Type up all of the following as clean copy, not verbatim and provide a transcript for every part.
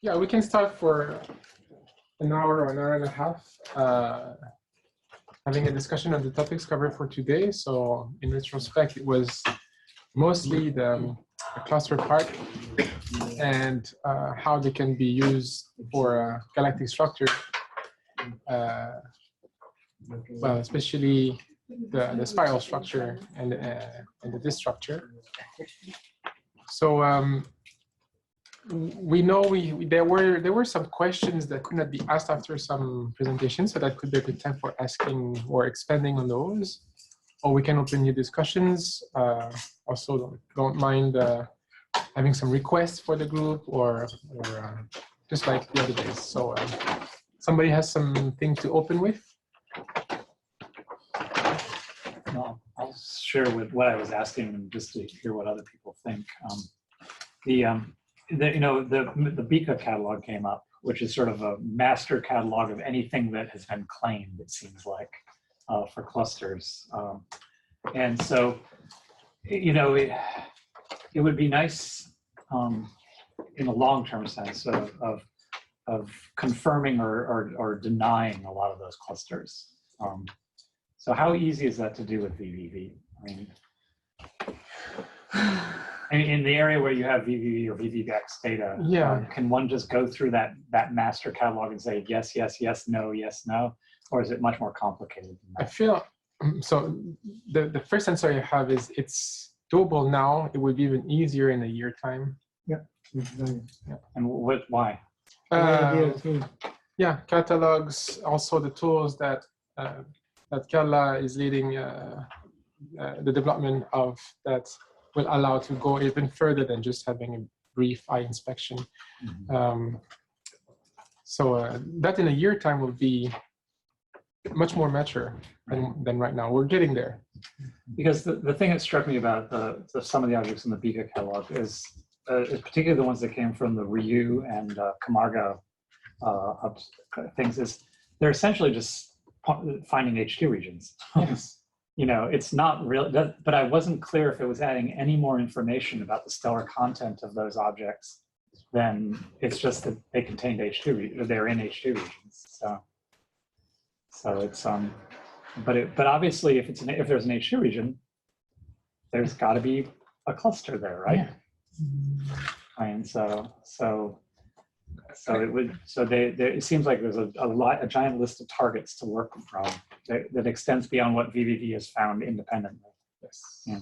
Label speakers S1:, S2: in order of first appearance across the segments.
S1: Yeah, we can start for an hour or an hour and a half, having a discussion on the topics covered for today. So in retrospect, it was mostly the cluster part and how they can be used for galactic structure. Well, especially the spiral structure and the disk structure. So we know there were some questions that could not be asked after some presentations, so that could be a good time for asking or expanding on those. Or we can open new discussions. Also, don't mind having some requests for the group, or just like the other days. So somebody has something to open with?
S2: Well, I'll share with what I was asking, and just to hear what other people think. The Betta Catalogue came up, which is sort of a master catalog of anything that has been claimed, it seems like, for clusters. And so, it would be nice in a long-term sense of confirming or denying a lot of those clusters. So how easy is that to do with VVV? I mean, in the area where you have VVV or VVX data,
S1: yeah,
S2: can one just go through that master catalog and say yes, yes, yes, no, yes, no, or is it much more complicated than that?
S1: I feel so. The first answer I have is it's doable now. It would be even easier in a year time.
S3: Yeah.
S1: Yeah.
S2: And why?
S1: Yeah, catalogs, also the tools that Carla is leading the development of, that will allow to go even further than just having a brief eye inspection.
S2: Mm-hmm.
S1: So that in a year time will be much more mature than right now. We're getting there.
S2: Because the thing that struck me about some of the objects in the Betta Catalogue is particularly the ones that came from the Ryu and Camargo things, is they're essentially just finding H2 regions.
S1: Yes.
S2: It's not real, but I wasn't clear if it was adding any more information about the stellar content of those objects than it's just that they contained H2, or they're in H2 regions. So it's but obviously if there's an H2 region, there's got to be a cluster there, right?
S1: Yeah.
S2: And it seems like there's a giant list of targets to work from that extends beyond what VVV has found independently.
S1: Yes.
S2: Yeah.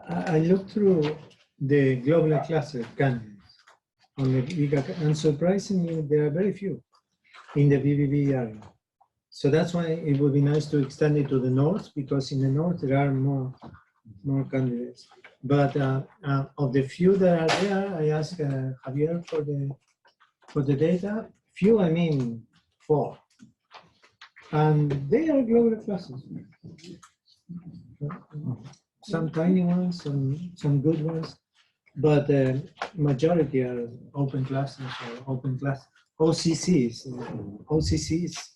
S3: I looked through the global cluster candidates on the Vega, and surprisingly, there are very few in the VVV area. So that's why it would be nice to extend it to the north, because in the north there are more candidates. But of the few that are there, I asked Javier for the data. Few, I mean 4. And they are global clusters. Some tiny ones, some good ones, but majority are open clusters or open class OCCs. OCCs.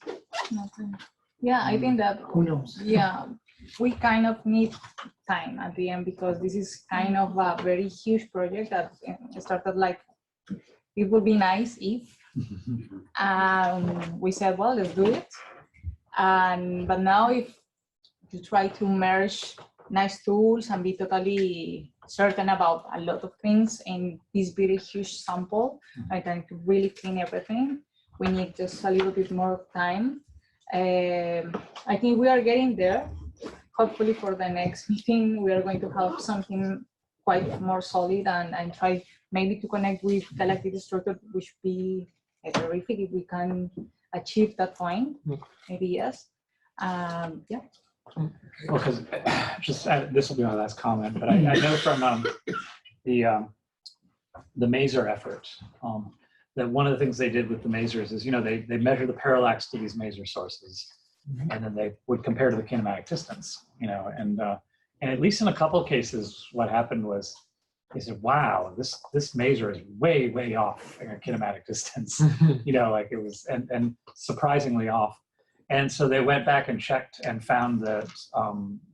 S4: Yeah, I think that.
S3: Who knows?
S4: Yeah, we kind of need time at the end, because this is kind of a very huge project that started like, it would be nice if. We said, well, let's do it. But now if you try to merge nice tools and be totally certain about a lot of things in this very huge sample, I think to really clean everything, we need just a little bit more time. I think we are getting there. Hopefully for the next meeting, we are going to have something quite more solid and try maybe to connect with galactic structure, which would be terrific if we can achieve that point. Maybe yes. Yeah.
S2: Because this will be my last comment, but I know from the maser effort that one of the things they did with the masers is, they measure the parallax to these maser sources, and then they would compare to the kinematic distance, and at least in a couple of cases, what happened was they said, wow, this maser is way, way off in a kinematic distance, like it was, and surprisingly off. And so they went back and checked and found that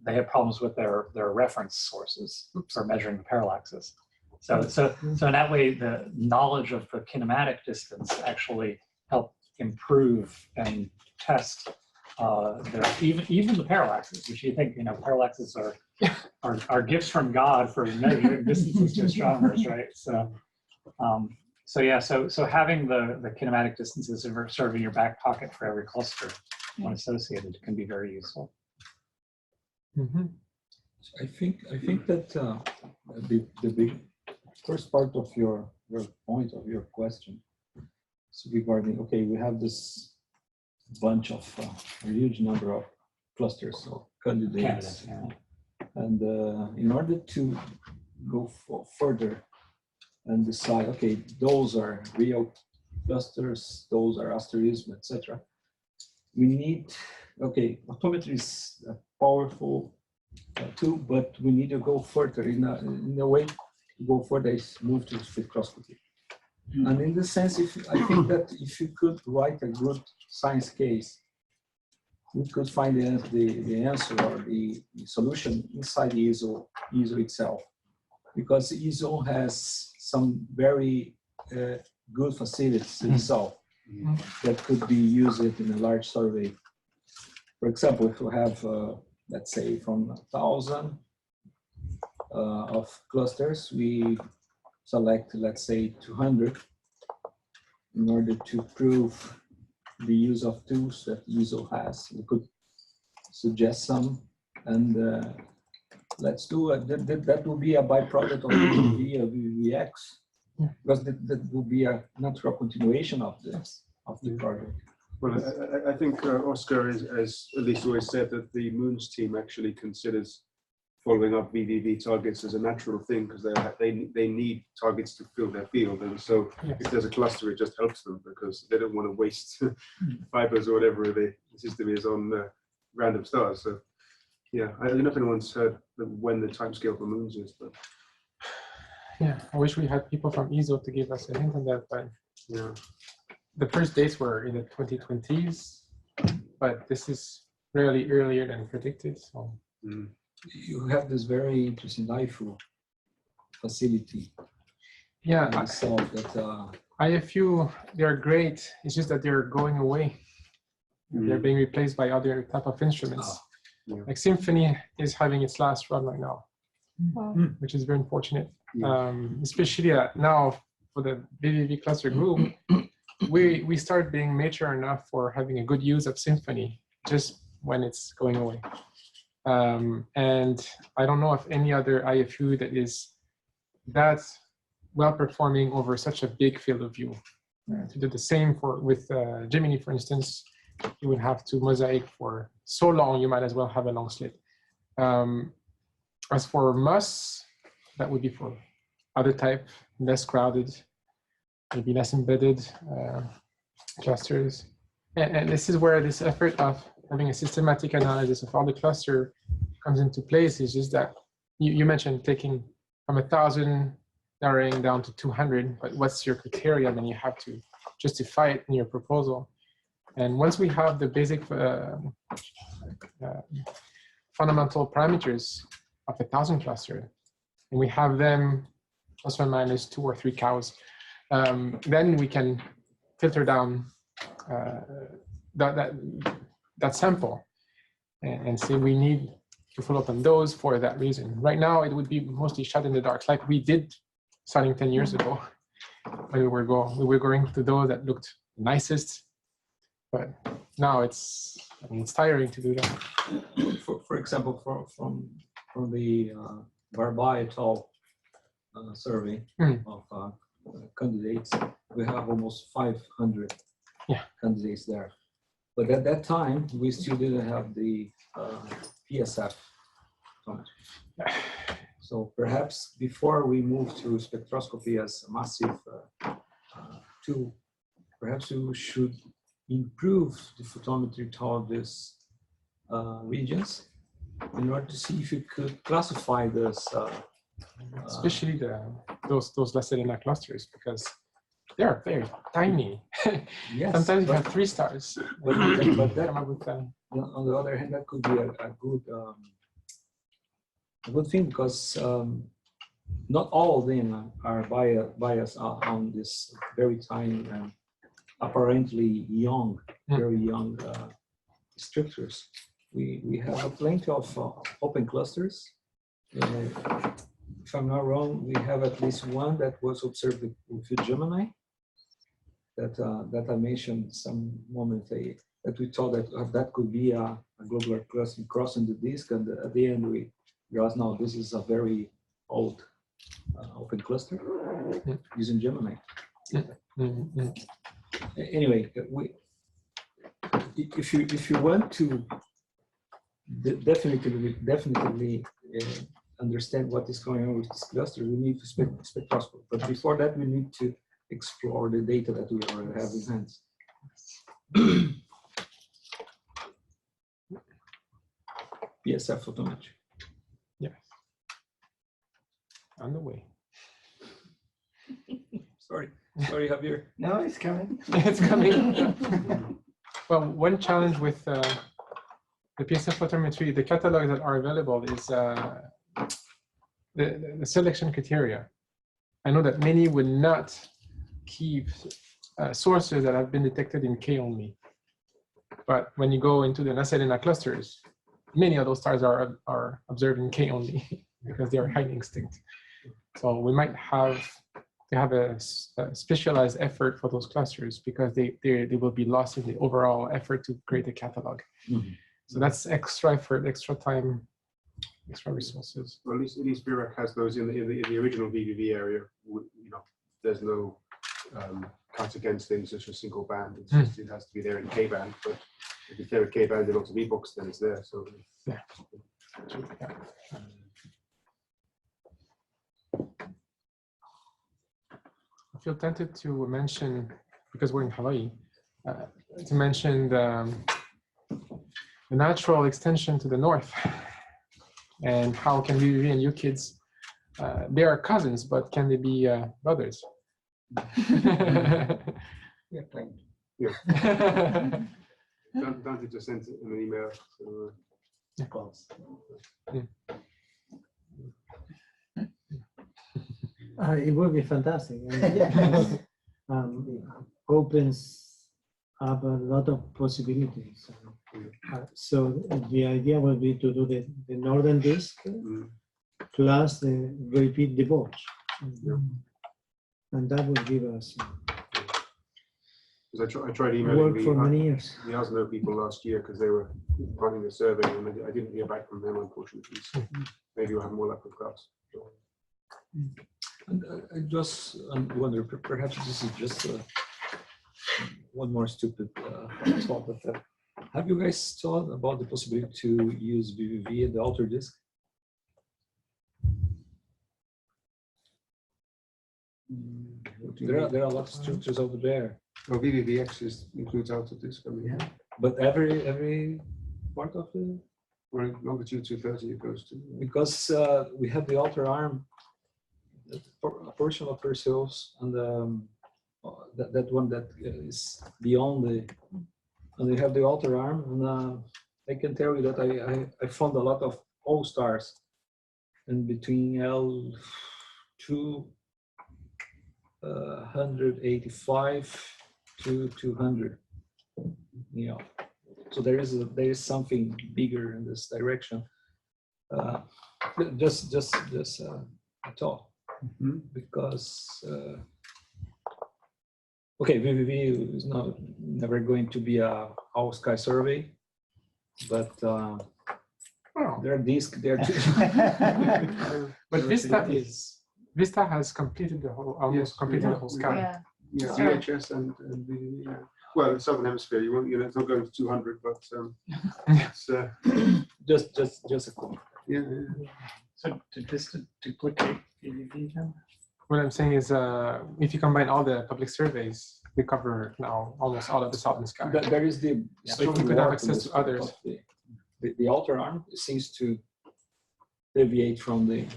S2: they had problems with their reference sources for measuring the parallaxes. So in that way, the knowledge of the kinematic distance actually help improve and test even the parallaxes, which you think, parallaxes are gifts from God for measuring distances to astronomers, right? So having the kinematic distances sort of in your back pocket for every cluster when associated can be very useful.
S1: Mm-hmm.
S5: I think that the big first part of your point of your question is regarding, okay, we have this bunch of a huge number of clusters or candidates, and in order to go further and decide, okay, those are real clusters, those are asterism, etc. We need, okay, photometry is a powerful tool, but we need to go further in a way to go further is move to spectroscopy. And in this sense, I think that if you could write a good science case, we could find the answer or the solution inside the ESO itself, because ESO has some very good facilities itself that could be used in a large survey. For example, if you have, let's say, from 1,000 of clusters, we select, let's say, 200 in order to prove the use of tools that ESO has. We could suggest some, and let's do it. That will be a byproduct of VVV or VVVX, because that will be a natural continuation of the project.
S6: Well, I think Oscar has at least always said that the Moons team actually considers following up VVV targets as a natural thing, because they need targets to fill their field, and so if there's a cluster, it just helps them because they don't want to waste fibers or whatever the system is on random stars. So yeah, I don't know if anyone's heard when the timescale for Moons is, but
S1: yeah, I wish we had people from ESO to give us a hint on that, but
S6: yeah,
S1: the first dates were in the 2020s, but this is really earlier than predicted. So.
S5: You have this very interesting IFU facility.
S1: Yeah,
S5: I saw that.
S1: IFU, they're great. It's just that they're going away. They're being replaced by other type of instruments. Like Symphony is having its last run right now, which is very unfortunate. Especially now for the VVV cluster group, we start being mature enough for having a good use of Symphony just when it's going away. And I don't know of any other IFU that is that well performing over such a big field of view. To do the same with Gemini, for instance, you would have to mosaic for so long, you might as well have a long slit. As for MUS, that would be for other type, less crowded, maybe less embedded clusters. And this is where this effort of having a systematic analysis of all the cluster comes into place. Is just that you mentioned taking from 1,000 narrowing down to 200, but what's your criteria? Then you have to justify it in your proposal. And once we have the basic fundamental parameters of 1,000 cluster, and we have them plus or minus 2 or 3 cows, then we can filter down that sample and say we need to follow up on those for that reason. Right now, it would be mostly shot in the dark, like we did starting 10 years ago, when we were going to those that looked nicest. But now it's tiring to do that.
S5: For example, from the Betta Catalogue survey of candidates, we have almost 500 candidates there. But at that time, we still didn't have the PSF. So perhaps before we move to spectroscopy as a massive tool, perhaps we should improve the photometry toward these regions in order to see if you could classify this.
S1: Especially those less than clusters, because they are very tiny.
S5: Yes,
S1: sometimes you have 3 stars.
S5: But that,
S1: on
S5: the other hand, that could be a good thing, because not all of them are biased on this very tiny and apparently young, very young structures. We have plenty of open clusters. If I'm not wrong, we have at least one that was observed with Gemini that I mentioned some moment that we thought that could be a globular cluster crossing the disk, and at the end we realized no, this is a very old open cluster using Gemini. Anyway, if you want to definitely understand what is going on with this cluster, we need to spectroscopy. But before that, we need to explore the data that we already have in hands. PSF photometry.
S1: Yes. On the way.
S5: Sorry, Javier.
S7: No, it's coming.
S1: It's coming. Well, one challenge with the PSF photometry, the catalogs that are available is the selection criteria. I know that many will not keep sources that have been detected in K only. But when you go into the Naselena clusters, many of those stars are observed in K only because they are highly extinct. So we might have to have a specialized effort for those clusters because they will be lost in the overall effort to create a catalog. So that's extra effort, extra time, extra resources.
S6: Well, at least VIRAC has those in the original VVV area. You know, there's no cut against things such as single band. It's just, it has to be there in K band. But if it's there in K band and lots of epochs, then it's there. So
S1: yeah. I feel tempted to mention, because we're in Hawaii, to mention the natural extension to the north, and how can VVV and UKIDS, they are cousins, but can they be brothers?
S7: Yeah, thank
S6: yeah. Dante just sent an email. So,
S3: It would be fantastic. And opens up a lot of possibilities. So the idea would be to do the northern disk plus repeat the bulge. And that would give us
S6: because I tried emailing
S3: work for many years.
S6: the ASNO people last year because they were running the survey and I didn't hear back from them, unfortunately. So maybe we'll have more luck with class.
S5: And I just wonder, perhaps this is just one more stupid thought, but have you guys thought about the possibility to use VVV at the outer disk? There are a lot of structures over there.
S6: Oh, VVVX includes outer disk. I mean,
S3: Yeah.
S5: But every part of the,
S6: or longitude 230 it goes to.
S5: because we have the outer arm, a portion of Perseus, and that one that is beyond the, and we have the outer arm, and I can tell you that I found a lot of old stars, and between L2 185 to 200, you know. So there is something bigger in this direction. Just a thought, because okay, VVV is never going to be a whole sky survey, but there are disks there too.
S1: But Vista has completed the whole, almost completed the whole sky.
S4: Yeah.
S6: Yeah,
S4: Sure.
S6: VHS and VVV. Yeah. Well, in Southern Hemisphere, you won't, it's not going to 200, but it's
S5: just a comment.
S6: yeah.
S2: So just to duplicate VVV then?
S1: What I'm saying is, if you combine all the public surveys, we cover now almost all of the southern sky.
S5: There is the
S1: So if we could have access to others.
S5: The outer arm seems to deviate from the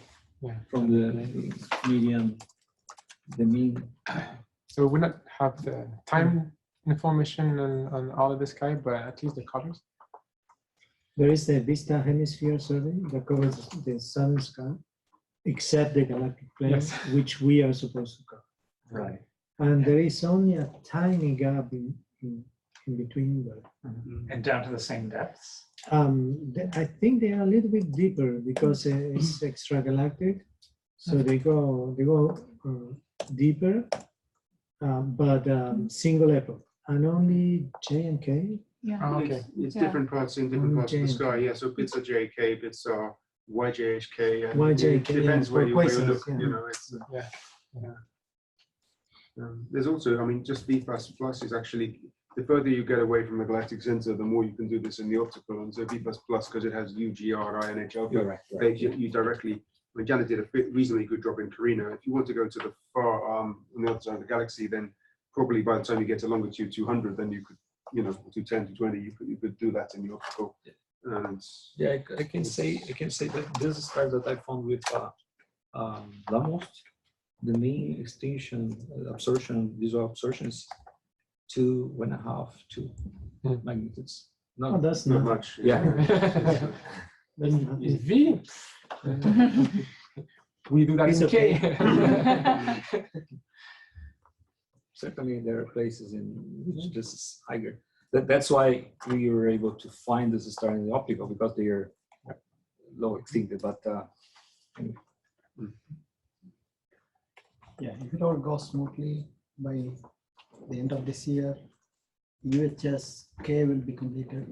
S5: median, the mean.
S1: So we would not have the time information on all of the sky, but at least the colors.
S3: There is the Vista Hemisphere survey that covers the southern sky, except the galactic plane,
S1: Yes.
S3: which we are supposed to cover.
S2: Right.
S3: And there is only a tiny gap in between them.
S2: And down to the same depths.
S3: I think they are a little bit deeper because it's extragalactic, so they go deeper, but single epoch, and only J and K.
S4: Yeah.
S1: Oh, okay.
S6: It's
S4: Yeah.
S6: different parts in different parts of the
S3: JK.
S6: sky. Yeah, so bits are JK, bits are YJHK. And
S3: YJK,
S6: it depends
S3: yeah,
S6: where
S3: for
S6: you
S3: quasars,
S6: look.
S3: yeah.
S6: You know, it's
S1: Yeah.
S6: there's also, I mean, just V++ is actually, the further you get away from the galactic center, the more you can do this in the optical. And so V++, because it has UGR, INH alpha,
S5: You're right.
S6: you directly, when Janet did a reasonably good job in Carina, if you want to go to the far on the other side of the galaxy, then probably by the time you get to longitude 200, then you could, you know, to 10 to 20, you could do that in the optical. And
S5: Yeah, I can say that this star that I found with Lamos, the mean extinction visual absorption is 2.5 magnitudes.
S3: Oh, that's
S6: not
S3: not
S6: much.
S5: Yeah.
S3: That's not
S1: Is V. We do that
S3: It's
S1: in
S3: okay.
S1: K.
S5: Certainly, there are places in which this is higher. That's why we were able to find this star in the optical, because they are low extincted. But
S7: Yeah, if it all goes smoothly, by the end of this year, UHS K will be completed,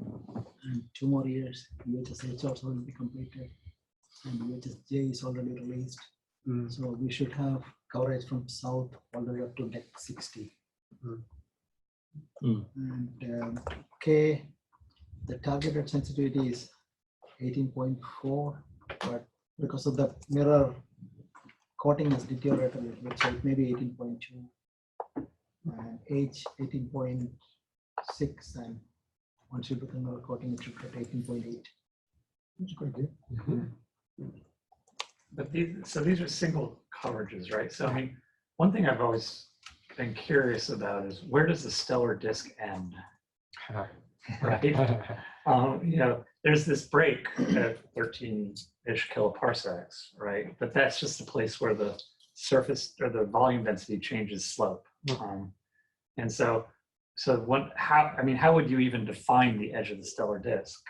S7: and 2 more years, UHS H also will be completed, and UHS J is already released. So we should have coverage from south all the way up to deck 60. And K, the targeted sensitivity is 18.4, but because of the mirror coating has deteriorated a little bit, so it may be 18.2, and H 18.6, and once you do the mirror coating, it should get 18.8.
S5: it's quite good.
S2: But these are single coverages, right? So I mean, one thing I've always been curious about is, where does the stellar disk end? Right? You know, there's this break at 13-ish kiloparsecs, right? But that's just a place where the surface or the volume density changes slope. And so how would you even define the edge of the stellar disk?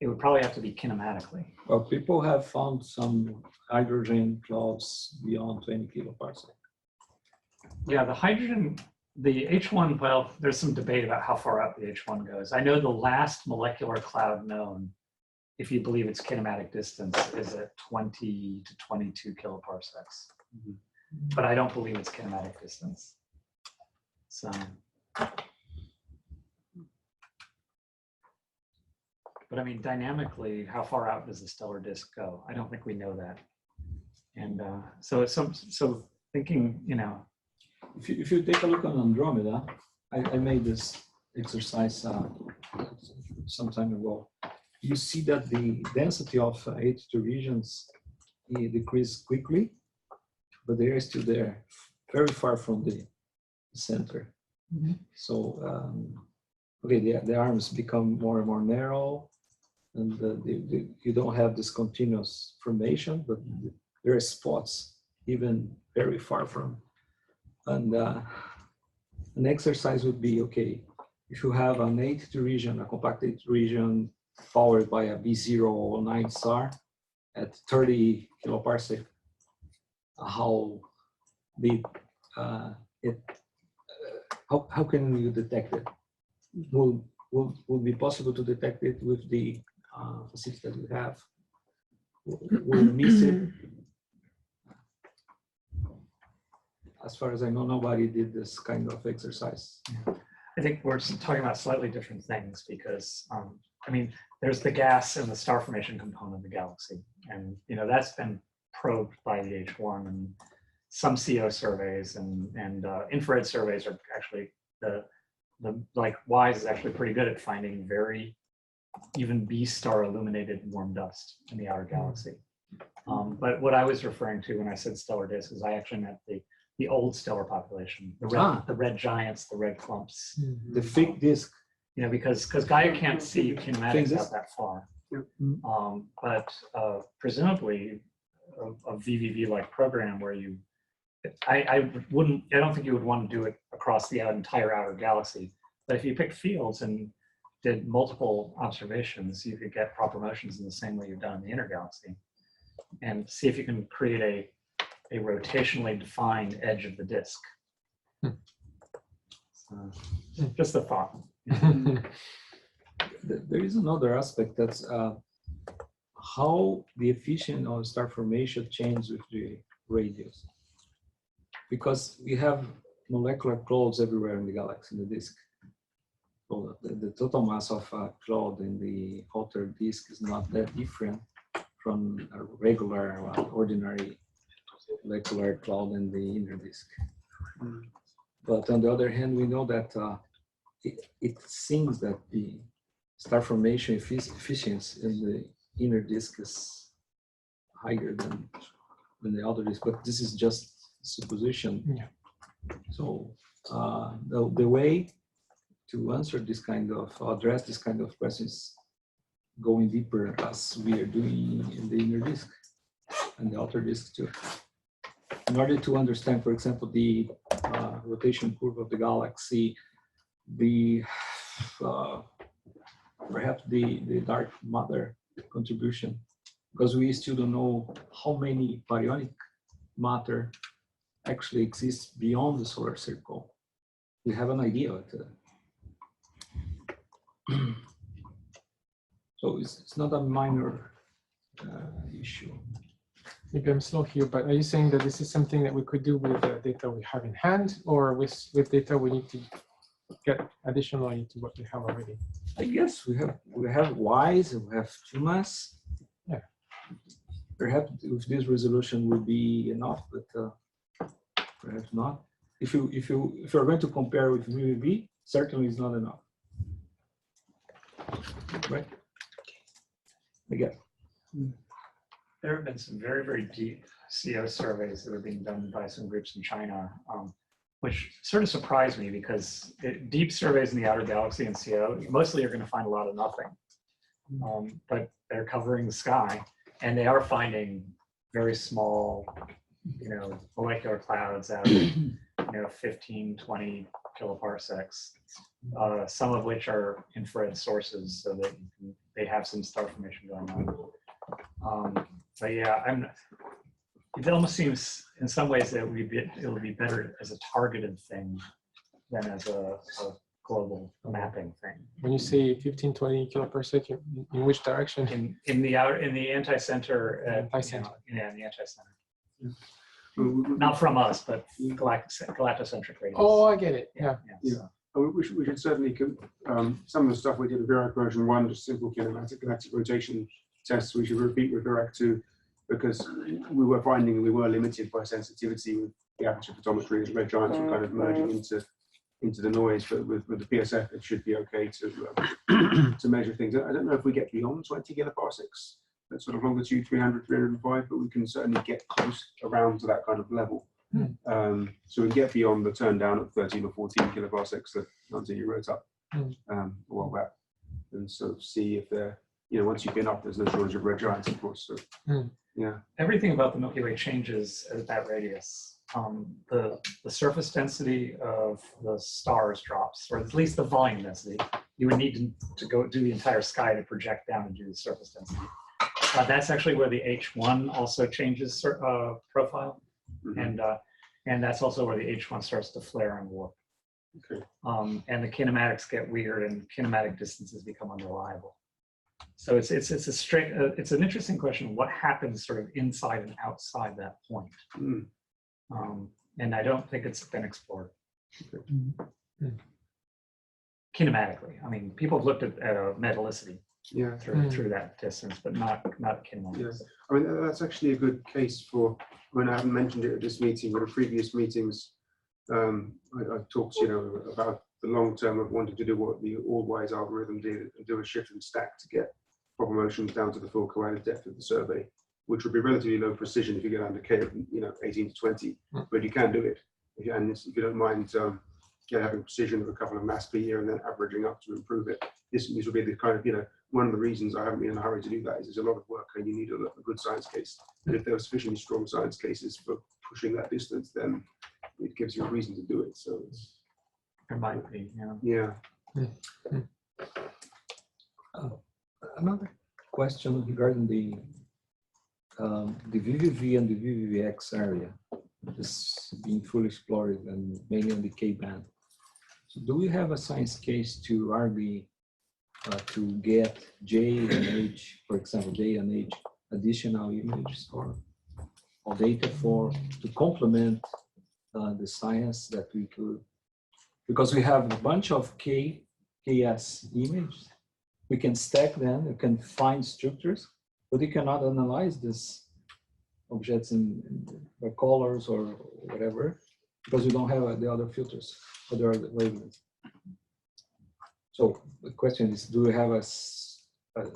S2: It would probably have to be kinematically.
S5: Well, people have found some hydrogen clouds beyond 20 kiloparsec.
S2: Yeah, the hydrogen, the H1, well, there's some debate about how far out the H1 goes. I know the last molecular cloud known, if you believe its kinematic distance, is at 20 to 22 kiloparsecs. But I don't believe it's kinematic distance. So. But I mean, dynamically, how far out does the stellar disk go? I don't think we know that. And so thinking, you know.
S5: If you take a look on Andromeda, I made this exercise some time ago. You see that the density of H2 regions decreases quickly, but they are still there, very far from the center. So, okay, the arms become more and more narrow, and you don't have this continuous formation, but there are spots even very far from. And an exercise would be, okay, if you have an H2 region, a compact H2 region powered by a B009 star at 30 kiloparsec, how can you detect it? Will it be possible to detect it with the facility that we have? Will we miss it? As far as I know, nobody did this kind of exercise.
S2: I think we're talking about slightly different things because, I mean, there's the gas and the star formation component of the galaxy. And, you know, that's been probed by the H1, and some CO surveys and infrared surveys are actually, like WISE is actually pretty good at finding very even B star illuminated warm dust in the outer galaxy. But what I was referring to when I said stellar disk is I actually meant the old stellar population, the red giants, the red clumps.
S5: The thick disk.
S2: You know, because Gaia can't see kinematics
S5: disk.
S2: out that far. But presumably a VVV-like program where you, I don't think you would want to do it across the entire outer galaxy. But if you picked fields and did multiple observations, you could get proper motions in the same way you've done in the inner galaxy, and see if you can create a rotationally defined edge of the disk. So, just a thought.
S5: There is another aspect that's how the efficiency of star formation changes with the radius. Because we have molecular clouds everywhere in the galaxy, in the disk. So the total mass of a cloud in the outer disk is not that different from a regular, ordinary molecular cloud in the inner disk. But on the other hand, we know that it seems that the star formation efficiency in the inner disk is higher than the outer disk, but this is just supposition.
S1: Yeah.
S5: So the way to answer this kind of, address this kind of questions, going deeper as we are doing in the inner disk and the outer disk too. In order to understand, for example, the rotation curve of the galaxy, the perhaps the dark matter contribution, because we still don't know how many baryonic matter actually exists beyond the solar circle. We have an idea of it. So it's not a minor issue.
S1: Maybe I'm slow here, but are you saying that this is something that we could do with the data we have in hand, or with data we need to get additionally to what we have already?
S5: I guess we have Ys and we have 2mass.
S1: Yeah.
S5: Perhaps with this resolution will be enough, but perhaps not. If you're going to compare with VVV, certainly it's not enough. Right? I guess.
S2: There have been some very, very deep CO surveys that are being done by some groups in China, which sort of surprised me, because deep surveys in the outer galaxy in CO, mostly you're going to find a lot of nothing. But they're covering the sky, and they are finding very small, molecular clouds out of, 15, 20 kiloparsecs, some of which are infrared sources, so that they have some star formation going on. But yeah, it almost seems in some ways that it would be better as a targeted thing than as a global mapping thing.
S1: When you say 15, 20 kiloparsec, in which direction?
S2: In the anti-center.
S1: Anti-center.
S2: Yeah, in the anti-center. Not from us, but galactocentric radius.
S1: Oh, I get it. Yeah.
S6: Yeah. We should certainly, some of the stuff we did in Virac version 1, just simple kinematic galactic rotation tests, we should repeat with Virac 2, because we were finding we were limited by sensitivity with the aperture photometry, as red giants were kind of merging into the noise, but with the PSF it should be okay to measure things. I don't know if we get beyond 20 kiloparsecs, that sort of longitude 300, 305, but we can certainly get close around to that kind of level. So we get beyond the turn down at 13 or 14 kiloparsecs that Nancy wrote up a while back, and sort of see if they're, once you've been up, there's no shortage of red giants, of course. So yeah,
S2: everything about the Milky Way changes at that radius. The surface density of the stars drops, or at least the volume density. You would need to go do the entire sky to project down and do the surface density. That's actually where the H1 also changes profile. And that's also where the H1 starts to flare and warp.
S6: Okay.
S2: And the kinematics get weird, and kinematic distances become unreliable. So it's an interesting question. What happens sort of inside and outside that point? And I don't think it's been explored. Kinematically, I mean, people have looked at metallicity through that distance, but not kinematics.
S6: Yeah. I mean, that's actually a good case for, when I haven't mentioned it at this meeting, but at previous meetings, I talked, about the long term of wanting to do what the all-wise algorithm did, and do a shift and stack to get proper motions down to the full correlative depth of the survey, which would be relatively low precision if you get under K of 18 to 20, but you can do it. And if you don't mind having precision of a couple of mass per year and then averaging up to improve it. This will be the kind of, one of the reasons I haven't been in a hurry to do that is there's a lot of work and you need a good science case. And if there are sufficiently strong science cases for pushing that distance, then it gives you a reason to do it. So it's,
S2: It might be, yeah.
S5: Another question regarding the VVV and the VVVX area is being fully explored and mainly on the K-band. So do we have a science case to RB to get J and H, for example, J and H additional images or data to complement the science that we could, because we have a bunch of KS images, we can stack them, you can find structures, but you cannot analyze these objects by colors or whatever, because we don't have the other filters for the other wavelengths. So the question is, do we have a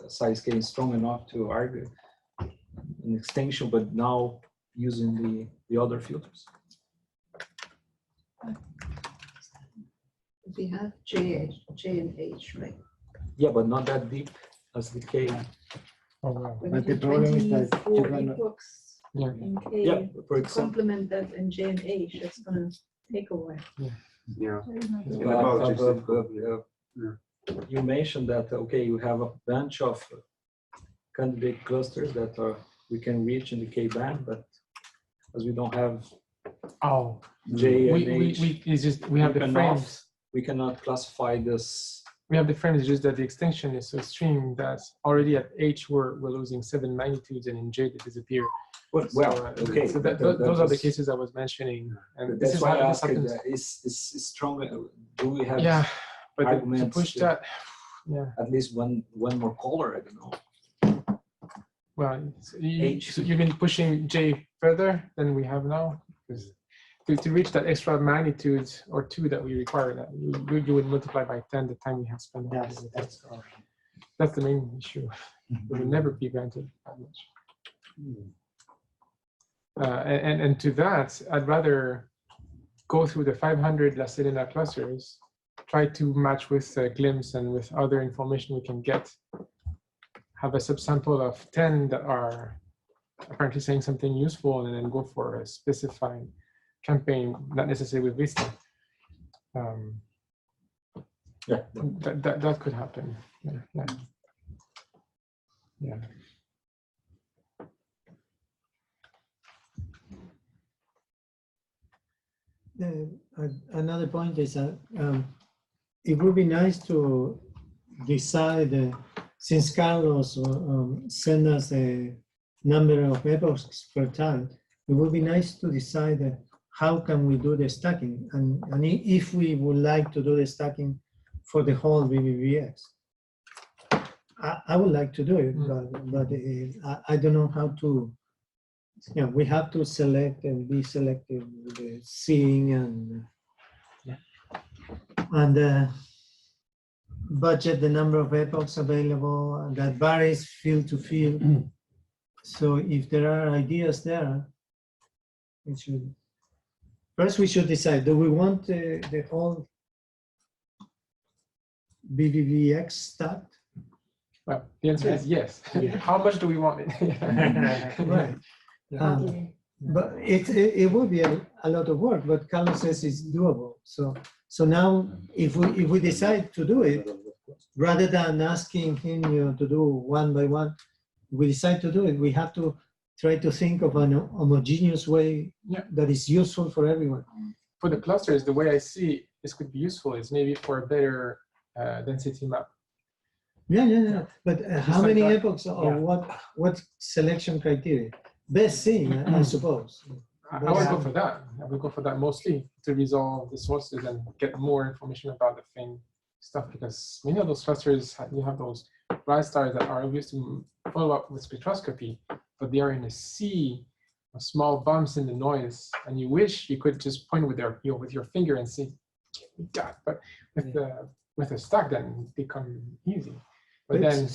S5: size case strong enough to argue an extension, but now using the other filters?
S8: We have J and H, right?
S5: Yeah, but not that deep as the K.
S1: Oh, wow.
S8: We
S7: But the
S8: have
S7: problem is that
S8: 24
S7: you're gonna-
S8: epochs
S1: Yeah.
S8: in K.
S5: Yeah, for
S8: To
S5: example.
S8: complement that in J and H, it's gonna take a while.
S6: yeah.
S5: You mentioned that, okay, you have a bunch of candidate clusters that we can reach in the K-band, but as we don't have
S1: Oh,
S5: J and H,
S1: we have the frames.
S5: we cannot classify this.
S1: We have the frames, it's just that the extinction is so extreme that already at H we're losing 7 magnitudes, and in J they disappear.
S5: Well, okay.
S1: So those are the cases I was mentioning, and this
S5: That's
S1: is
S5: why I
S1: how this
S5: asked
S1: happens.
S5: that is strong. Do we have
S1: Yeah, but to
S5: arguments
S1: push
S5: to-
S1: that, yeah.
S5: at least one more color? I don't know.
S1: Well, so
S5: H.
S1: so you've been pushing J further than we have now. 'Cause to reach that extra magnitude or 2 that we require, that you would multiply by 10 the time we have spent. on it. That's the main issue. It will never be granted that much. And to that, I'd rather go through the 500 La Serena clusters, try to match with glimpse and with other information we can get, have a subsample of 10 that are apparently saying something useful, and then go for a specified campaign, not necessarily with Vista.
S5: Yeah.
S1: That could happen. Yeah.
S3: Another point is that it would be nice to decide, since Carlos sent us a number of epochs per time, it would be nice to decide how can we do the stacking, and if we would like to do the stacking for the whole VVVX. I would like to do it, but I don't know how to. Yeah, we have to select and be selective with the seeing and budget the number of epochs available, and that varies field to field. So if there are ideas there, first we should decide, do we want the whole VVVX stacked?
S1: Well, the answer is yes.
S3: Yeah.
S1: How much do we want it?
S3: Right. But it would be a lot of work, but Carlos says it's doable. So now if we decide to do it, rather than asking him to do one by one, we decide to do it, we have to try to think of an homogeneous way that is useful for everyone.
S1: For the clusters, the way I see this could be useful is maybe for a better density map.
S3: Yeah. But how
S1: like
S3: many
S1: that.
S3: epochs or what selection criteria? Best thing, I suppose.
S1: I would go for that. I would go for that mostly to resolve the sources and get more information about the thing stuff, because many of those clusters, you have those bright stars that are used to follow up with spectroscopy, but they are in a sea of small bumps in the noise, and you wish you could just point with your finger and say, "God!" But with a stack, then it become easy. But then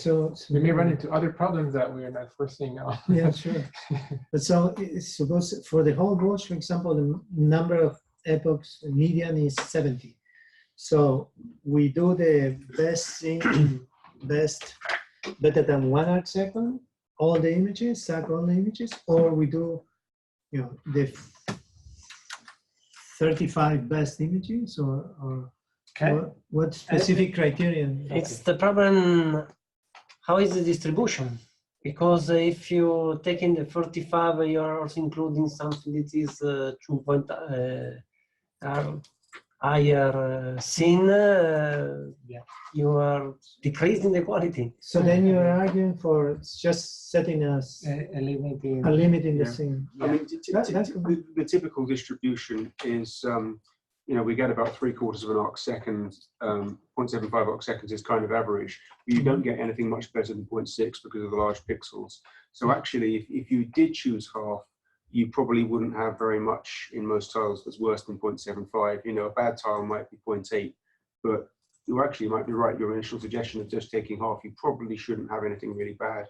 S1: we may run into other problems that we're not foreseeing now.
S3: Yeah, sure. But so suppose for the whole bulge, for example, the number of epochs median is 70. So we do the best thing, best better than 1 arcsecond, all the images, suck all the images, or we do, the 35 best images, or
S9: Okay.
S3: what specific criterion?
S9: It's the problem, how is the distribution? Because if you take in the 45, you're also including something that is 2 point higher scene, you are decreasing the quality.
S3: So then you're arguing for just setting us
S9: A limit in,
S3: a limit in the
S6: Yeah.
S3: scene.
S6: I mean,
S3: That's
S6: the typical distribution is, we get about 3/4 of an arc second. 0.75 arc seconds is kind of average. But you don't get anything much better than 0.6 because of the large pixels. So actually, if you did choose half, you probably wouldn't have very much in most tiles that's worse than 0.75. A bad tile might be 0.8, but you actually might be right. Your initial suggestion of just taking half, you probably shouldn't have anything really bad.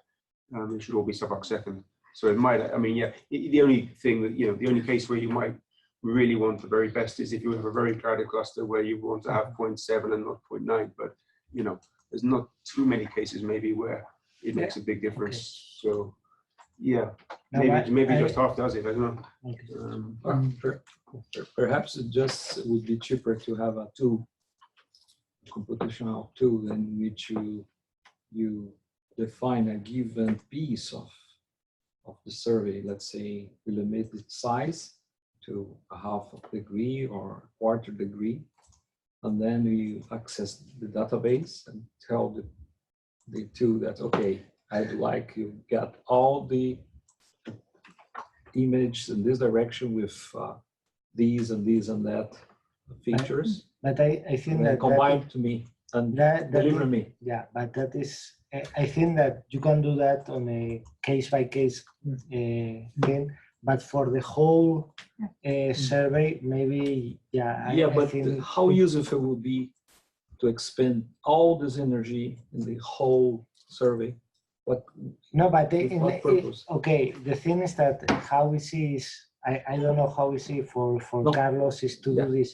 S6: It should all be sub-arc second. So it might, the only thing that, the only case where you might really want the very best is if you have a very crowded cluster where you want to have 0.7 and not 0.9. But, there's not too many cases maybe where it makes a big difference. So, yeah, maybe just half does it. I don't know.
S5: Perhaps it just would be cheaper to have a computational tool in which you define a given piece of the survey. Let's say we limit its size to a half of degree or a quarter degree, and then we access the database and tell the tool that, okay, I'd like you get all the image in this direction with these and these and that features.
S9: but I think
S5: And
S9: that
S5: combine to me and deliver me.
S9: Yeah, but that is, I think that you can do that on a case-by-case thing, but for the whole survey, maybe,
S5: But
S9: I think
S5: how useful it would be to expend all this energy in the whole survey?
S9: no, but
S5: with what purpose?
S9: okay, the thing is that how we see is, I don't know how we see for
S5: No.
S9: Carlos is to
S5: Yeah.
S9: do this,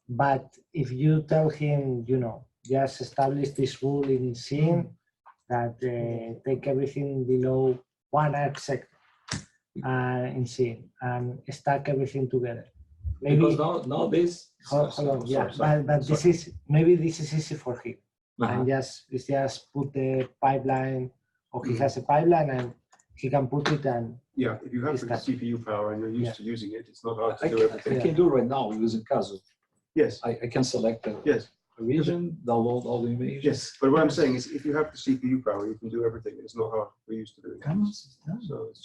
S9: but if you tell him, just establish this rule in scene that take everything below 1 arcsecond in scene and stack everything together. Maybe
S5: Because nowadays,
S9: hold on,
S5: sorry.
S9: but this is maybe this is easy for him, and
S5: Uh-huh.
S9: just put the pipeline, or he has a pipeline and he can put it and
S6: Yeah, if you have
S9: Is
S6: the
S9: that-
S6: CPU power and you're used to using it, it's not hard to
S5: I
S6: do
S5: can,
S6: everything.
S5: I can do right now using Kazoo.
S6: Yes,
S5: I can select a
S6: yes,
S5: region, download all the images.
S6: yes. But what I'm saying is, if you have the CPU power, you can do everything. It's not hard. We're used to doing it. So it's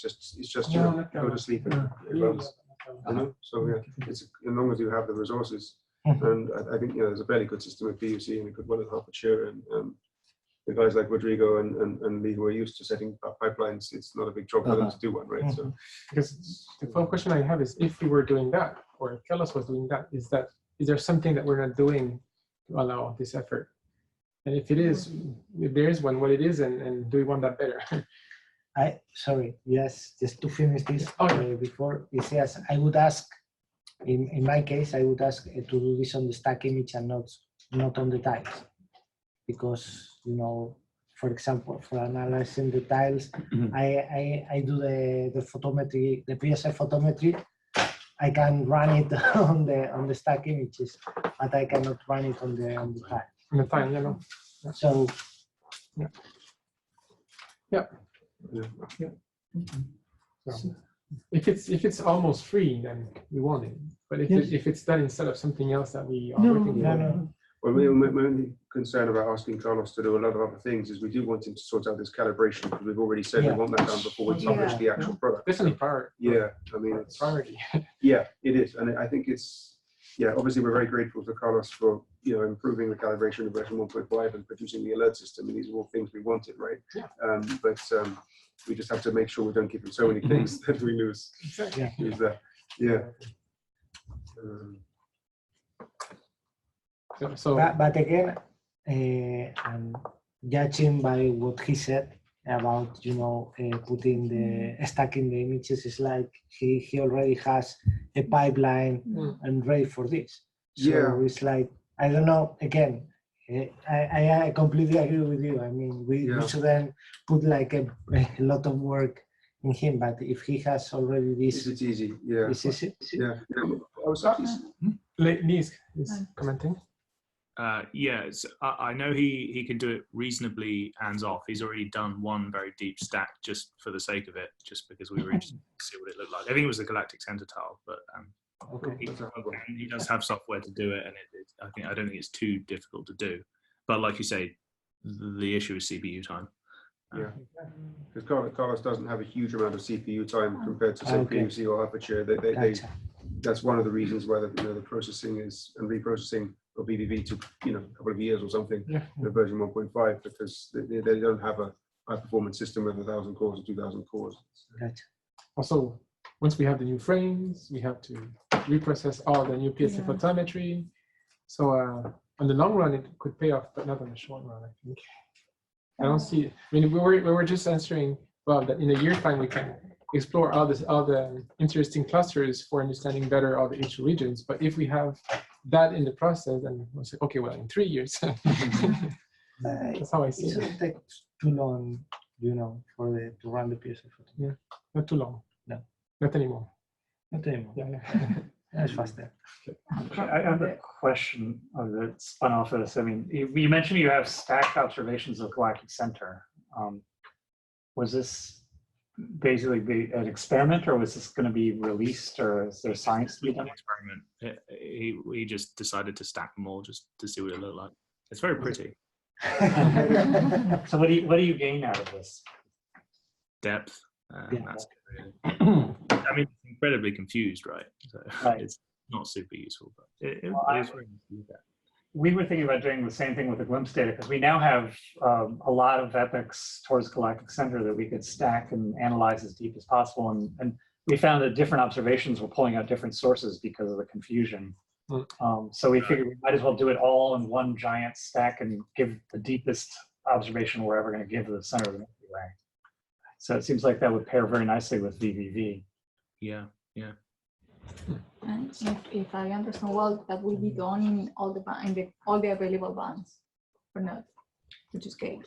S6: just
S1: No, not
S6: go to sleep and it runs. So yeah, it's as long as you have the resources. And I think there's a fairly good system of PUC and a good one at Hertfordshire, and the guys like Rodrigo and Lee who are used to setting up pipelines, it's not a big job for them to do one, right? So
S1: Because the one question I have is, if we were doing that, or if Carlos was doing that, is there something that we're not doing to allow this effort? And if there is one, what it is, and do we want that better?
S9: sorry, just to finish this before it says, I would ask, in my case, I would ask to do this on the stack image and not on the tiles, because for example, for analyzing the tiles, I do the photometry, the PSF photometry. I can run it on the stack images, but I cannot run it on the tile.
S1: On the time,
S9: So
S1: So if it's almost free, then we want it. But if it's done instead of something else that we are working on.
S6: Well, my only concern about asking Carlos to do a lot of other things is we do want him to sort out this calibration, because we've already said we want that done before we publish the actual product.
S1: Definitely priority.
S6: Yeah, I mean, it's
S1: priority.
S6: Yeah, it is, and I think it's, obviously we're very grateful to Carlos for improving the calibration of version 1.5 and producing the alert system, and these are all things we wanted, right?
S1: Yeah.
S6: But we just have to make sure we don't give him so many things that we lose.
S1: Exactly.
S6: Use that. Yeah.
S9: But again, and judging by what he said about putting the stacking the images, is like he already has a pipeline and ready for this. So it's like I don't know. Again, I completely agree with you. I mean, we shouldn't put like a lot of work in him, but if he has already this,
S6: It's easy. Yeah.
S9: this is it.
S6: Yeah. I was
S1: Liz is commenting.
S10: Yes, I know he can do it reasonably hands-off. He's already done one very deep stack just for the sake of it, just because we were interested to see what it looked like. I think it was the Galactic Center tile, but he does have software to do it, and I don't think it's too difficult to do. But like you say, the issue is CPU time.
S6: Yeah, because Carlos doesn't have a huge amount of CPU time compared to say PUC or Aperture. That's one of the reasons why the processing and reprocessing of VVV took a couple of years or something. The version 1.5 because they don't have a high performance system with 1,000 cores or 2,000 cores.
S1: Also, once we have the new frames, we have to reprocess all the new PSA photometry. So on the long run, it could pay off, but not on the short run, I think. I don't see. I mean, we were just answering well that in a year's time we can explore all the interesting clusters for understanding better all the H regions. But if we have that in the process, then we'll say, okay, well, in 3 years. That's how I see it.
S9: It shouldn't take too long, to run the PSA photo.
S1: Yeah, not too long.
S9: No,
S1: not anymore.
S9: Not anymore.
S1: Yeah.
S9: That's faster.
S2: I have a question that spun off of this. I mean, you mentioned you have stacked observations of Galactic Center. Was this basically an experiment, or was this going to be released, or is there science to be done?
S10: Experiment. We just decided to stack them all just to see what it looked like. It's very pretty.
S2: So what do you gain out of this?
S10: Depth. That's good, really. I mean, it's incredibly confused, right? So it's not super useful, but it is very nice to look at.
S2: We were thinking about doing the same thing with the glimpse data because we now have a lot of epochs towards Galactic Center that we could stack and analyze as deep as possible. And we found that different observations were pulling out different sources because of the confusion. So we figured we might as well do it all in one giant stack and give the deepest observation we're ever going to give to the center of the Milky Way. So it seems like that would pair very nicely with VVV.
S10: Yeah.
S4: And if I understand well, that will be done in all the available bands, or not, which is great.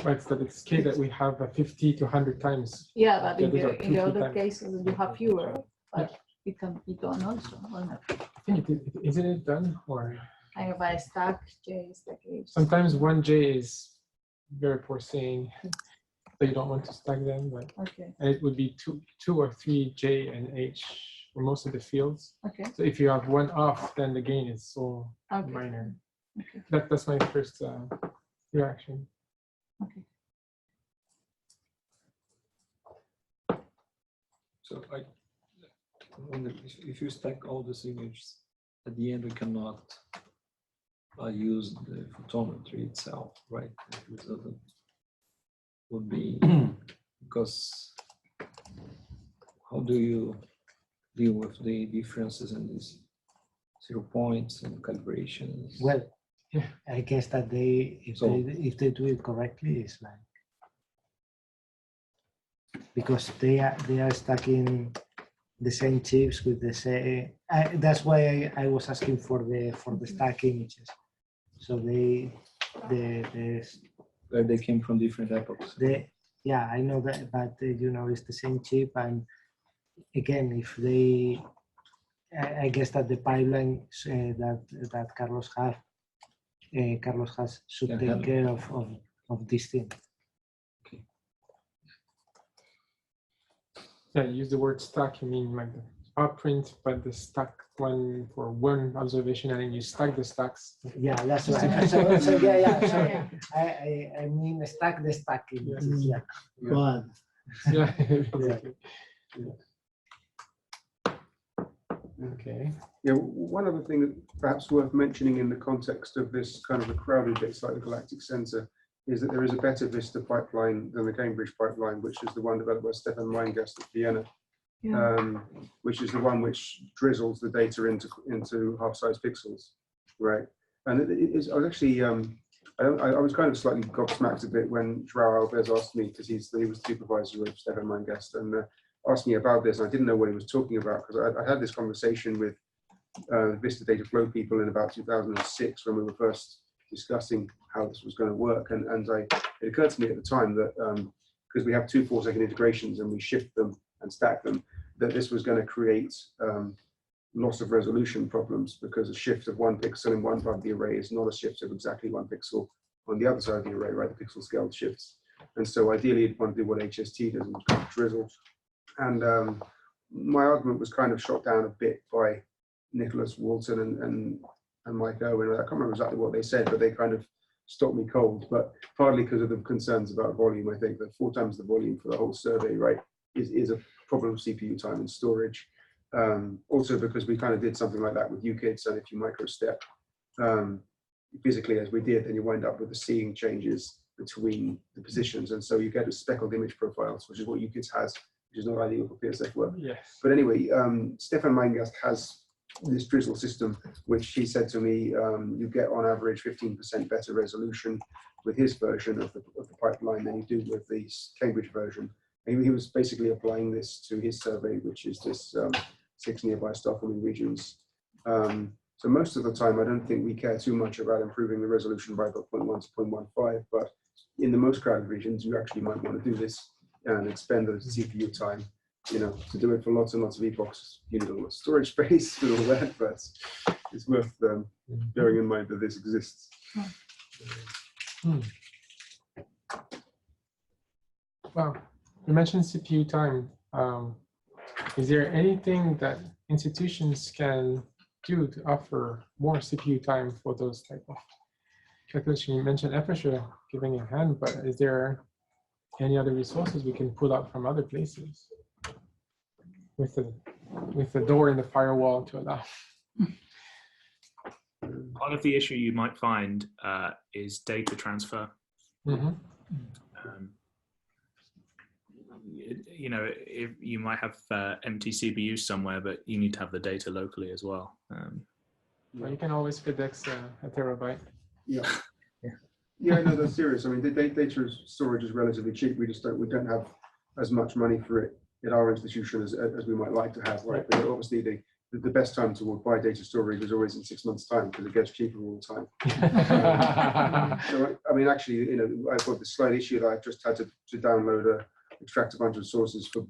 S1: Right, so it's key that we have 50 to 100 times.
S4: Yeah, but in the other
S1: times.
S4: cases, you have fewer, but it can be done also, or not.
S1: I think isn't it done, or?
S4: I have a stack J, stack H.
S1: Sometimes one J is very poor saying. So you don't want to stack them, but and it would be two or three J and H for most of the fields. So if you have one off, then the gain is so minor. That's my first reaction.
S5: So I wonder if you stack all these images, at the end we cannot use the photometry itself, right? It doesn't would be because how do you deal with the differences in these 0 points and calibrations?
S9: Well, I guess that if they do it correctly, it's like because they are stacking the same chips with the same. That's why I was asking for the stack images. So
S5: where they came from different epochs.
S9: Yeah, I know that, but it's the same chip. And again, if they, I guess that the pipeline that Carlos has should take care of this thing.
S5: Okay.
S1: Yeah, you use the word stack. You mean like the upprint, but the stack one for one observation, and then you stack the stacks.
S9: Yeah, that's right. So sorry. I mean stack the stack. Yeah.
S3: God.
S1: Yeah. Okay.
S6: Yeah, one other thing that perhaps worth mentioning in the context of this kind of a crowded bits like the Galactic Center is that there is a better Vista pipeline than the Cambridge pipeline, which is the one developed by Stefan Weingast at Vienna. Which is the one which drizzles the data into half-size pixels, right? And I was actually, I was kind of slightly gobsmacked a bit when João Alves asked me, because he was the supervisor of Stefan Weingast, and asked me about this, and I didn't know what he was talking about, because I had this conversation with Vista Data Flow people in about 2006 when we were first discussing how this was going to work. And it occurred to me at the time that because we have two 4-second integrations and we shift them and stack them, that this was going to create loss of resolution problems, because a shift of 1 pixel in one part of the array is not a shift of exactly 1 pixel on the other side of the array, right? The pixel scale shifts. And so ideally you'd want to do what HST does, and kind of drizzle. And my argument was kind of shot down a bit by Nicholas Walton and Mike Owen. I can't remember exactly what they said, but they kind of stopped me cold. But partly because of the concerns about volume, I think that 4 times the volume for the whole survey, right, is a problem of CPU time and storage. Also because we kind of did something like that with UKIDS, and if you microstep physically as we did, then you wind up with the seeing changes between the positions, and so you get a speckled image profiles, which is what UKIDS has, which is not ideal for PSF work.
S1: Yes.
S6: But anyway, Stefan Meingast has this drizzle system, which he said to me, you get on average 15% better resolution with his version of the pipeline than you do with the Cambridge version. And he was basically applying this to his survey, which is this 6 nearby star-forming regions. So most of the time, I don't think we care too much about improving the resolution by about 0.1 to 0.15, but in the most crowded regions, you actually might want to do this and expend the CPU time, you know, to do it for lots and lots of epochs. You need a lot of storage space and all that, but it's worth bearing in mind that this exists.
S1: Well, you mentioned CPU time. Is there anything that institutions can do to offer more CPU time for those type of calculations? You mentioned Aperture giving a hand, but is there any other resources we can pull out from other places with the door in the firewall to allow?
S10: Part of the issue you might find is data transfer. You know, if you might have empty CPUs somewhere, but you need to have the data locally as well.
S1: Well, you can always FedEx a terabyte.
S6: Yeah. Yeah, no, that's serious. I mean, the data storage is relatively cheap. We don't have as much money for it in our institution as we might like to have, right? But obviously, the best time to buy data storage is always in 6 months' time, because it gets cheaper all the time. So, I mean, actually, you know, I've got this slight issue that I've just had to download extract a bunch of sources for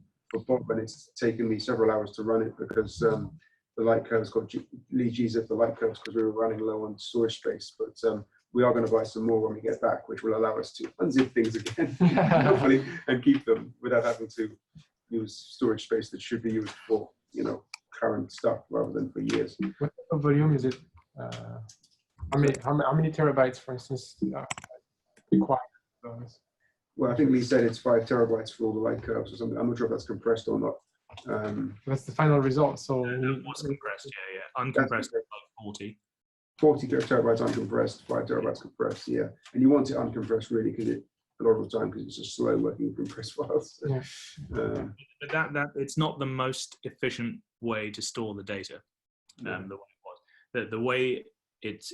S6: Bob, and it's taken me several hours to run it because the light curves got lead-gzip the light curves because we were running low on storage space. But we are going to buy some more when we get back, which will allow us to unzip things again, hopefully, and keep them without having to use storage space that should be used for, you know, current stuff rather than for years.
S1: What type of volume is it? How many terabytes, for instance, required for those?
S6: Well, I think Lee said it's 5 terabytes for all the light curves or something. I'm not sure if that's compressed or not.
S1: That's the final result. So
S10: it was compressed, yeah. Uncompressed, like 40.
S6: 40 terabytes uncompressed, 5 terabytes compressed, yeah. And you want it uncompressed really, because a lot of the time, because it's just slow working with compressed files. So,
S1: yeah.
S10: But that it's not the most efficient way to store the data. The way it was, the way it's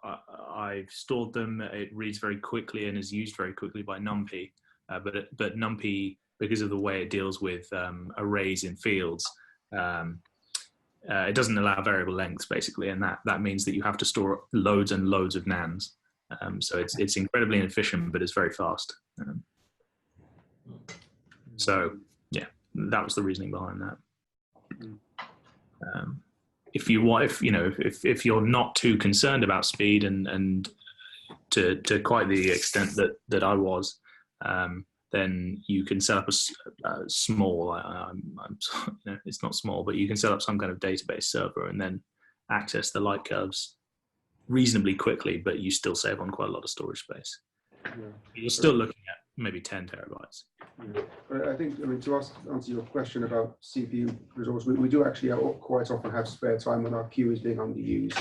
S10: I've stored them. It reads very quickly and is used very quickly by NumPy. But NumPy, because of the way it deals with arrays in fields, it doesn't allow variable lengths basically, and that means that you have to store loads and loads of nans. So it's incredibly inefficient, but it's very fast. So yeah, that was the reasoning behind that. If you're not too concerned about speed and to quite the extent that I was, then you can set up a small, it's not small, but you can set up some kind of database server and then access the light curves reasonably quickly, but you still save on quite a lot of storage space.
S6: Yeah.
S10: You're still looking at maybe 10 terabytes.
S6: Yeah. But I think, I mean, to answer your question about CPU resource, we do actually quite often have spare time when our queue is being underused.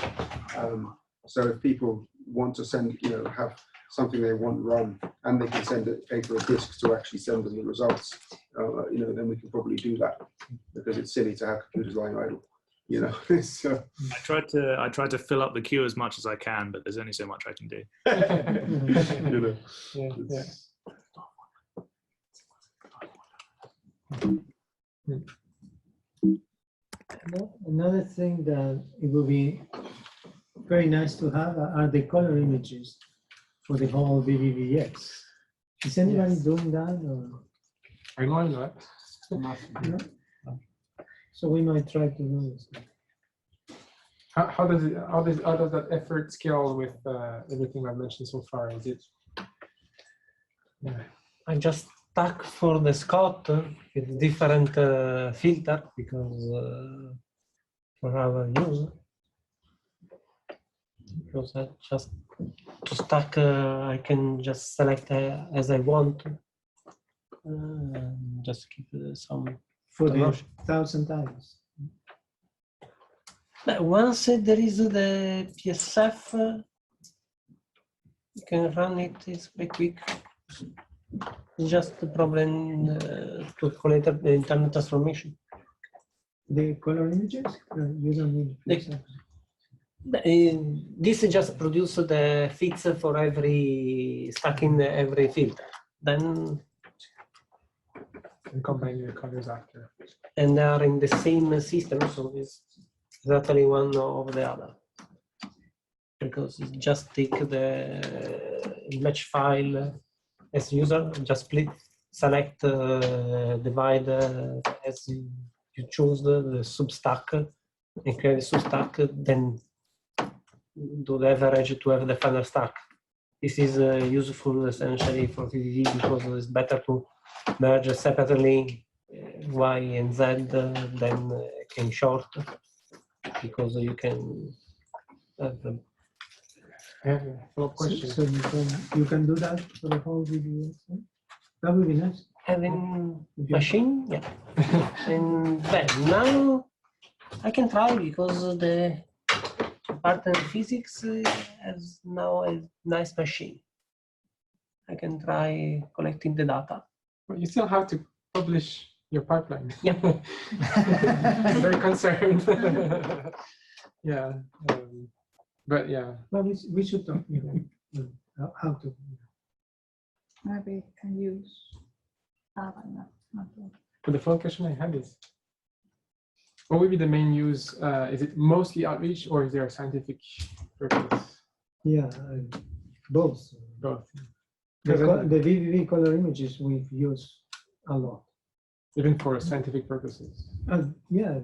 S6: So if people want to send, have something they want run, and they can pay for a disk to actually send them the results, then we can probably do that, because it's silly to have computers lying idle. So
S10: I try to fill up the queue as much as I can, but there's only so much I can do.
S3: Another thing that it would be very nice to have are the color images for the whole VVVX. Is anybody
S1: Yes.
S3: doing that? Or?
S1: I'm not.
S3: No? So we might try to do this.
S1: How does that effort scale with everything I've mentioned so far? Is it? Yeah.
S11: I just stuck for the Scott with different filter because for our use. Because I just to stack, I can just select as I want. Just keep some.
S3: For the 1,000 times.
S11: But once there is the PSF, you can run it. It's very quick. It's just the problem to collect the internal transformation.
S3: The color images? You don't need PSF.
S11: This just produces the fits for every stacking every filter. Then
S1: And combine the colors after.
S11: and they are in the same system, so it's exactly one of the other. Because it just take the match file as user, just split, select, divide as you choose the substack, and create the substack, then do the average to have the final stack. This is useful essentially for VVV because it's better to merge separately Y and Z than can short, because you can have them.
S1: I have a follow-up question.
S3: So you can do that for the whole VVVX? That would be nice.
S11: Having machine, yeah. And then now I can try because the partner physics has now a nice machine. I can try collecting the data.
S1: Well, you still have to publish your pipeline.
S11: Yeah.
S1: I'm very concerned. Yeah. But yeah.
S3: Well, we should talk how to.
S4: Maybe can use.
S1: But the follow-up question I had is, what would be the main use? Is it mostly outreach, or is there a scientific purpose?
S3: Yeah, both.
S1: Both.
S3: The VVV color images we've used a lot.
S1: Even for scientific purposes.
S3: Yeah,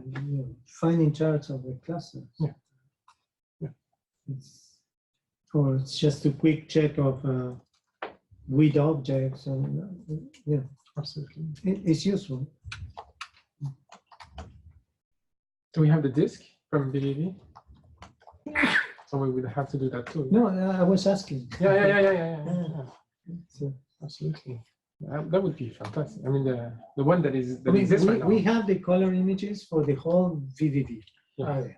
S3: finding charts of the clusters.
S1: Yeah. Yeah.
S3: Or it's just a quick check of with objects, and yeah,
S1: Absolutely.
S3: it's useful.
S1: Do we have the disk from VVV? So we would have to do that too.
S3: No, I was asking.
S1: Yeah.
S3: So,
S1: Absolutely. That would be fantastic. I mean, the one that
S3: I
S1: exists
S3: mean,
S1: right now.
S3: we have the color images for the whole VVV area,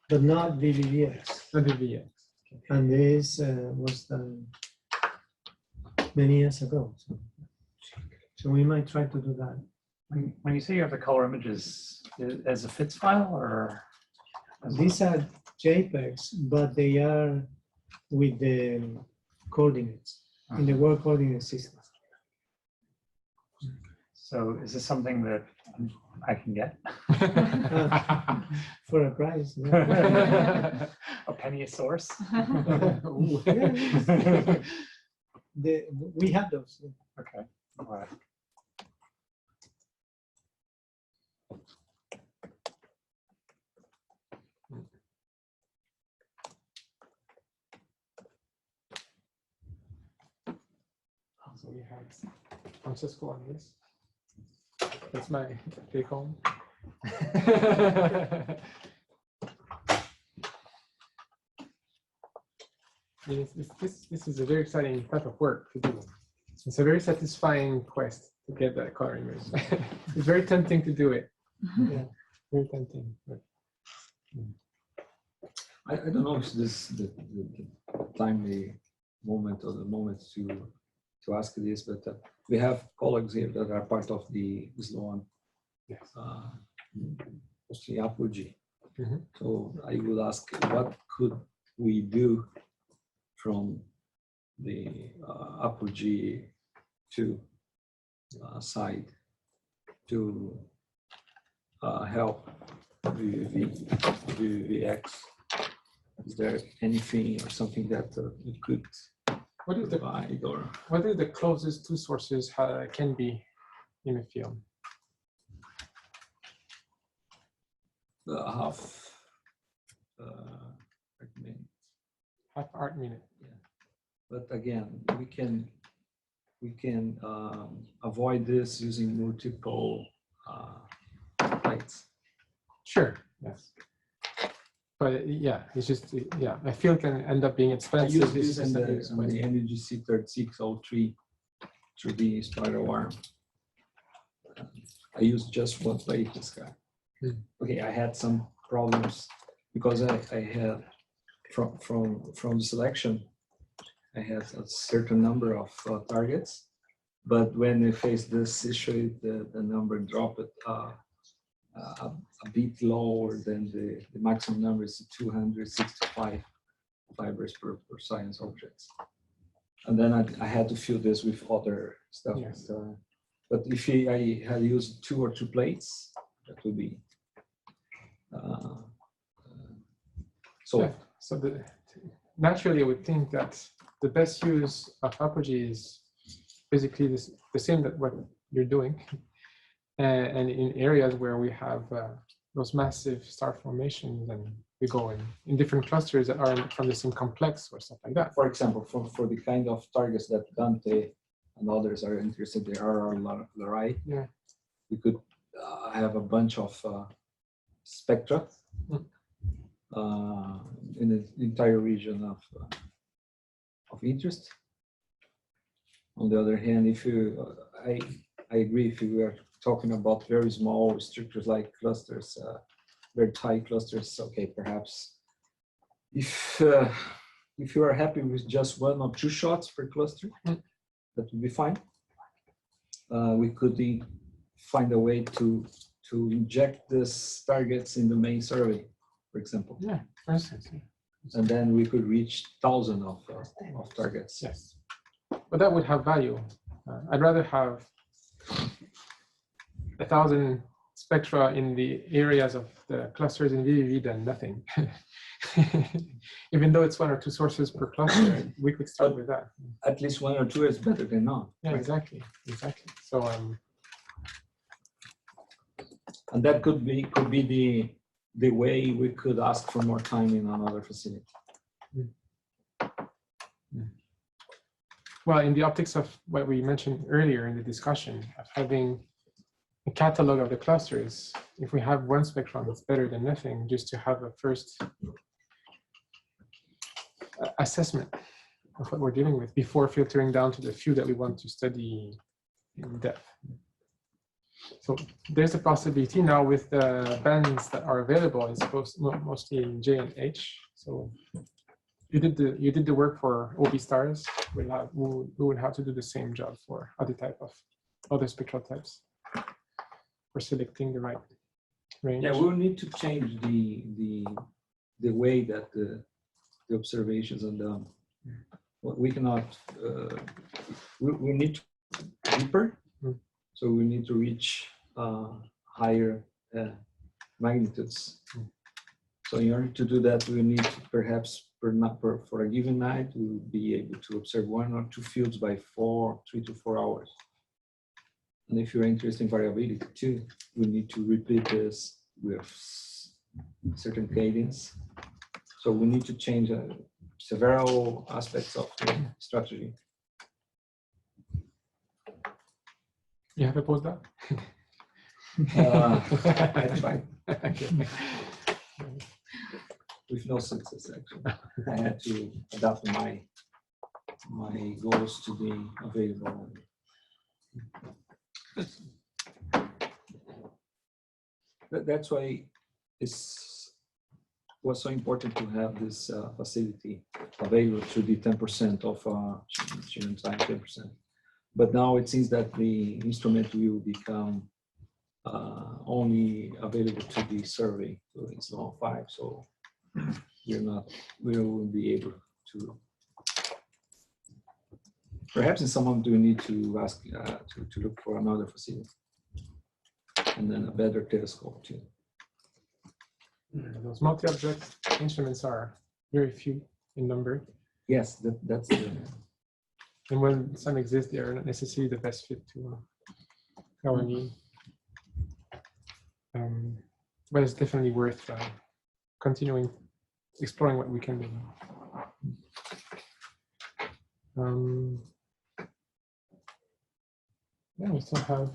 S3: but not VVVX.
S1: Not VVX.
S3: And this was done many years ago. So we might try to do that.
S2: When you say you have the color images as a FITS file, or
S3: These are JPEGs, but they are with the coordinates in the world coordinate system.
S2: so is this something that I can get?
S3: For a price.
S2: A penny a source?
S1: Ooh.
S3: We have those.
S2: Okay. All right.
S1: So we have Francisco on this. That's my take home. This is a very exciting type of work to do. It's a very satisfying quest to get that color image. It's very tempting to do it. Yeah, very tempting. But,
S5: I don't know if this is the timely moment or the moment to ask this, but we have colleagues here that are part of the Sloan,
S1: yes.
S5: mostly Apogee.
S1: Mhm.
S5: So I would ask, what could we do from the Apogee 2 side to help VVVX. Is there anything or something that we could
S1: What is the
S5: provide or?
S1: what are the closest two sources can be in a field?
S5: Half minute.
S1: Half arc minute.
S5: Yeah, but again, we can avoid this using multiple lights.
S1: Sure. Yes. But yeah, it's just yeah, a field can end up being
S5: I
S1: expensive.
S5: use
S1: This
S5: this
S1: is
S5: in
S1: just
S5: the NGC 3603 3D spider arm. I used just one plate this guy. Okay, I had some problems because I had from the selection, I had a certain number of targets, but when I faced this issue, the number dropped a bit lower than the maximum number is 265 fibers per science objects. And then I had to fill this with other stuff.
S1: Yes.
S5: But if I had used 2 or 2 plates, that would be so.
S1: Yeah. So naturally, I would think that the best use of apogee is basically the same that what you're doing, and in areas where we have those massive star formations, and we go in different clusters that are from the same complex or stuff like that.
S5: For example, for the kind of targets that Dante and others are interested, there are Larai.
S1: Yeah.
S5: We could have a bunch of spectra in the entire region of interest. On the other hand, if you, I agree, if you are talking about very small structures like clusters, very tight clusters, okay, perhaps if you are happy with just 1 or 2 shots per cluster, that would be fine. We could find a way to inject these targets in the main survey, for example.
S1: Yeah, for instance. Yeah.
S5: And then we could reach thousands of targets.
S1: Yes. But that would have value. I'd rather have 1,000 spectra in the areas of the clusters in VVV than nothing. Even though it's 1 or 2 sources per cluster, we could start with that.
S5: At least 1 or 2 is better than none.
S1: Yeah,
S5: right?
S1: exactly. So
S5: and that could be the way we could ask for more time in another facility.
S1: well, in the optics of what we mentioned earlier in the discussion of having a catalog of the clusters, if we have 1 spectrum, it's better than nothing, just to have a first assessment of what we're dealing with before filtering down to the few that we want to study in depth. So there's a possibility now with the bands that are available. It's mostly in J and H. So you did the work for OB stars. We would have to do the same job for other spectral types for selecting the right range.
S5: Yeah, we'll need to change the way that the observations are done. We cannot. We need to deeper. So we need to reach higher magnitudes. So in order to do that, we need to perhaps for a given night, we will be able to observe 1 or 2 fields by 3 to 4 hours. And if you're interested in variability too, we need to repeat this with certain cadence. So we need to change several aspects of the strategy.
S1: You have a postdoc?
S5: I tried.
S1: Okay.
S5: With no success, actually. I had to adapt my goals to be available. That's why it was so important to have this facility available to the 10% of student time, 10%. But now it seems that the instrument will become only available to the survey. So it's not 5, so we will be able to. Perhaps in some of them we need to ask to look for another facility and then a better telescope too.
S1: Those multi-object instruments are very few in number.
S5: Yes, that's the,
S1: And when some exist, they are not necessarily the best fit to our need. But it's definitely worth continuing exploring what we can do. Yeah, we still have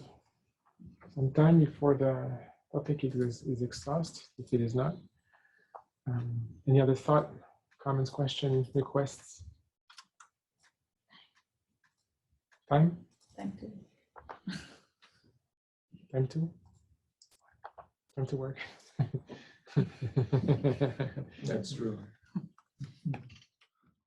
S1: some time before the topic is exhausted, if it is not. Any other thought, comments, questions, requests? Time?
S4: Time to.
S1: Time to? Time to work.
S5: that's true.